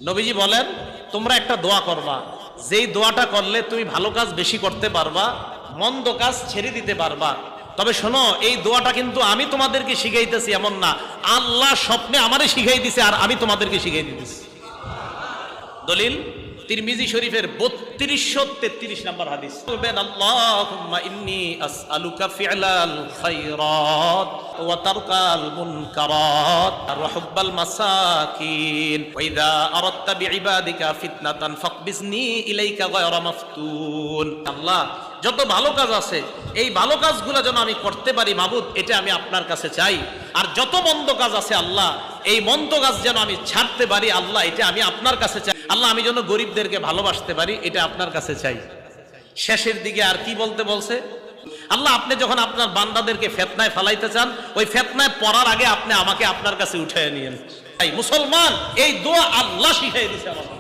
নবীজি বলেন, তোমরা একটা দোয়া করবা, যেই দোয়াটা করলে তুমি ভালো কাজ বেশি করতে পারবা, মন্দ কাজ ছেড়ে দিতে পারবা। তবে শোনো, এই দোয়াটা কিন্তু আমি তোমাদেরকে শিখাইতেছি এমন না, আল্লাহ স্বপ্নে আমারে শিখাই দিছে আর আমি তোমাদেরকে শিখাই দিতেছি। দলিল তিরমিজি শরীফের 3233 নম্বর হাদিস। বলবেন, আল্লাহুম্মা ইন্নী আসআলুকা ফি'লাল খায়রাত ওয়া তারকাল মুনকারাত ওয়া হুব্বাল মাসাকিন ওয়া ইযা আরাদতা বিইবাদিকা ফিতনাতান ফাকবিজনি ইলাইকা গায়রা মাফতুন। আল্লাহ, যত ভালো কাজ আছে এই ভালো কাজগুলো যেন আমি করতে পারি মাবুদ, এটা আমি আপনার কাছে চাই। আর যত মন্দ কাজ আছে আল্লাহ, এই মন্দ কাজ যেন আমি ছাড়তে পারি আল্লাহ, এটা আমি আপনার কাছে চাই। আল্লাহ, আমি যেন গরিবদেরকে ভালোবাসতে পারি, এটা আপনার কাছে চাই। শেষের দিকে আর কি বলতে বলছে? আল্লাহ, আপনি যখন আপনার বান্দাদেরকে ফিতনায় ফেলাইতে চান, ওই ফিতনায় পড়ার আগে আপনি আমাকে আপনার কাছে উঠায় নিয়েন। মুসলমান, এই দোয়া আল্লাহ শিখাই দিয়েছে আমাকে।